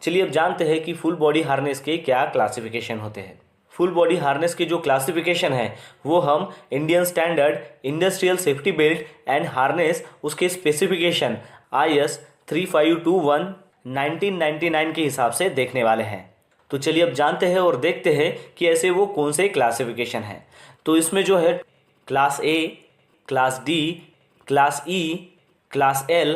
चलिए अब जानते हैं कि फुल बॉडी हार्नेस के क्या क्लासिफिकेशन होते हैं। फुल बॉडी हार्नेस के जो क्लासिफिकेशन है वो हम Indian standard industrial safety belt and harness उसके स्पेसिफिकेशन IS 3521 1999 के हिसाब से देखने वाले हैं। तो चलिए अब जानते हैं और देखते हैं कि ऐसे वो कौन से क्लासिफिकेशन हैं। तो इसमें जो है class A, class D, class E, class L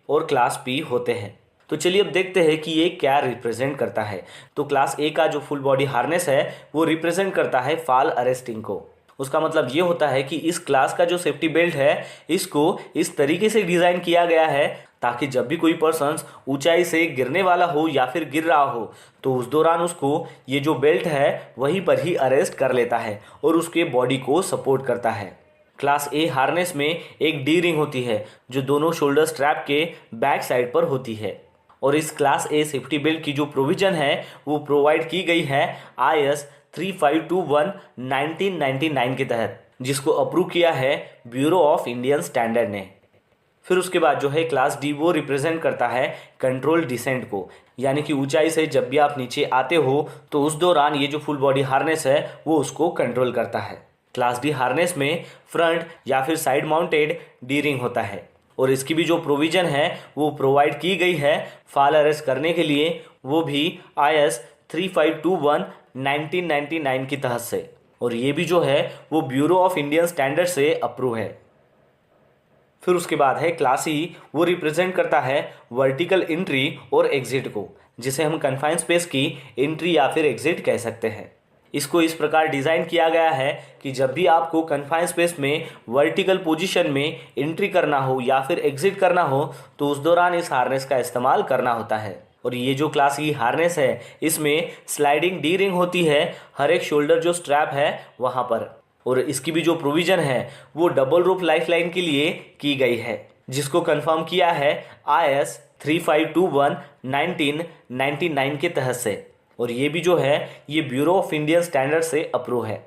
और क्लास P होते हैं। तो चलिए अब देखते हैं कि ये क्या रिप्रेजेंट करता है। तो क्लास A का जो फुल बॉडी हार्नेस है वो रिप्रेजेंट करता है फॉल अरेस्टिंग को। उसका मतलब ये होता है कि इस क्लास का जो सेफ्टी बेल्ट है इसको इस तरीके से डिज़ाइन किया गया है ताकि जब भी कोई पर्सन ऊंचाई से गिरने वाला हो या फिर गिर रहा हो तो उस दौरान उसको ये जो बेल्ट है वहीं पर ही अरेस्ट कर लेता है और उसके बॉडी को सपोर्ट करता है। क्लास A हार्नेस में एक डी रिंग होती है जो दोनों शोल्डर स्ट्रैप के बैक साइड पर होती है और इस क्लास A सेफ्टी बेल्ट की जो प्रोविज़न है वो प्रोवाइड की गई है IS 3521 1999 के तहत, जिसको अप्रूव किया है ब्यूरो ऑफ इंडियन स्टैंडर्ड ने। फिर उसके बाद जो है क्लास D वो रिप्रेजेंट करता है कंट्रोल डिसेंट को, यानी कि ऊंचाई से जब भी आप नीचे आते हो तो उस दौरान ये जो फुल बॉडी हार्नेस है वो उसको कंट्रोल करता है। क्लास D हार्नेस में फ्रंट या फिर साइड माउंटेड डी रिंग होता है और इसकी भी जो प्रोविज़न है वो प्रोवाइड की गई है फॉल अरेस्ट करने के लिए, वो भी IS 3521 1999 की तहत से, और ये भी जो है वो ब्यूरो ऑफ इंडियन स्टैंडर्ड से अप्रूव है। फिर उसके बाद है क्लास E, वो रिप्रेजेंट करता है वर्टिकल एंट्री और एग्जिट को, जिसे हम कन्फाइंड स्पेस की एंट्री या फिर एग्जिट कह सकते हैं। इसको इस प्रकार डिज़ाइन किया गया है कि जब भी आपको कन्फाइंड स्पेस में वर्टिकल पोजीशन में एंट्री करना हो या फिर एग्जिट करना हो तो उस दौरान इस हार्नेस का इस्तेमाल करना होता है। और ये जो क्लास E हार्नेस है इसमें स्लाइडिंग डी रिंग होती है हर एक शोल्डर जो स्ट्रैप है वहाँ पर, और इसकी भी जो प्रोविज़न है वो डबल रोप लाइफलाइन के लिए की गई है, जिसको कंफर्म किया है IS 3521 1999 के तहत से, और ये भी जो है ये ब्यूरो ऑफ इंडियन स्टैंडर्ड से अप्रूव है।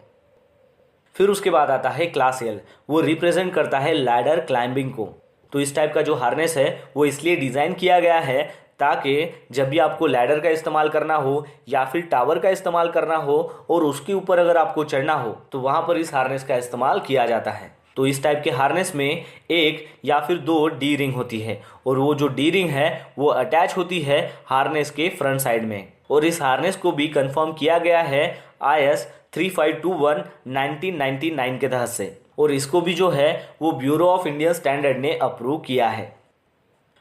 फिर उसके बाद आता है क्लास L, वो रिप्रेजेंट करता है लैडर क्लाइंबिंग को। तो इस टाइप का जो हार्नेस है वो इसलिए डिज़ाइन किया गया है ताकि जब भी आपको लैडर का इस्तेमाल करना हो या फिर टावर का इस्तेमाल करना हो और उसके ऊपर अगर आपको चढ़ना हो तो वहाँ पर इस हार्नेस का इस्तेमाल किया जाता है। तो इस टाइप के हार्नेस में एक या फिर दो डी रिंग होती है और वो जो डी रिंग है वो अटैच होती है हार्नेस के फ्रंट साइड में, और इस हार्नेस को भी कंफर्म किया गया है IS 3521 1999 के तहत से, और इसको भी जो है वो ब्यूरो ऑफ इंडियन स्टैंडर्ड ने अप्रूव किया है।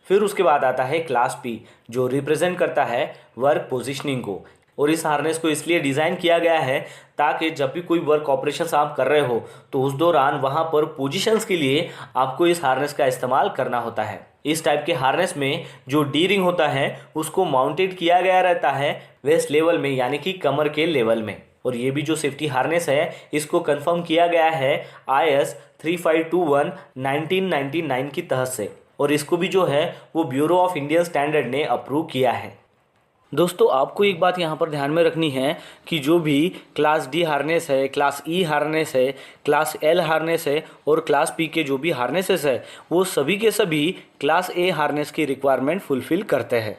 फिर उसके बाद आता है क्लास P, जो रिप्रेजेंट करता है वर्क पोजीशनिंग को, और इस हार्नेस को इसलिए डिज़ाइन किया गया है ताकि जब भी कोई वर्क ऑपरेशंस आप कर रहे हो तो उस दौरान वहाँ पर पोजीशंस के लिए आपको इस हार्नेस का इस्तेमाल करना होता है। इस टाइप के हार्नेस में जो डी रिंग होता है उसको माउंटेड किया गया रहता है वेस्ट लेवल में, यानी कि कमर के लेवल में, और ये भी जो सेफ्टी हार्नेस है इसको कंफर्म किया गया है IS 3521 1999 की तहत से, और इसको भी जो है वो ब्यूरो ऑफ इंडियन स्टैंडर्ड ने अप्रूव किया है। दोस्तों आपको एक बात यहाँ पर ध्यान में रखनी है कि जो भी क्लास D हार्नेस है, क्लास E हार्नेस है, क्लास L हार्नेस है और क्लास P के जो भी हार्नेसेस है वो सभी के सभी क्लास A हार्नेस की रिक्वायरमेंट फुलफिल करते हैं।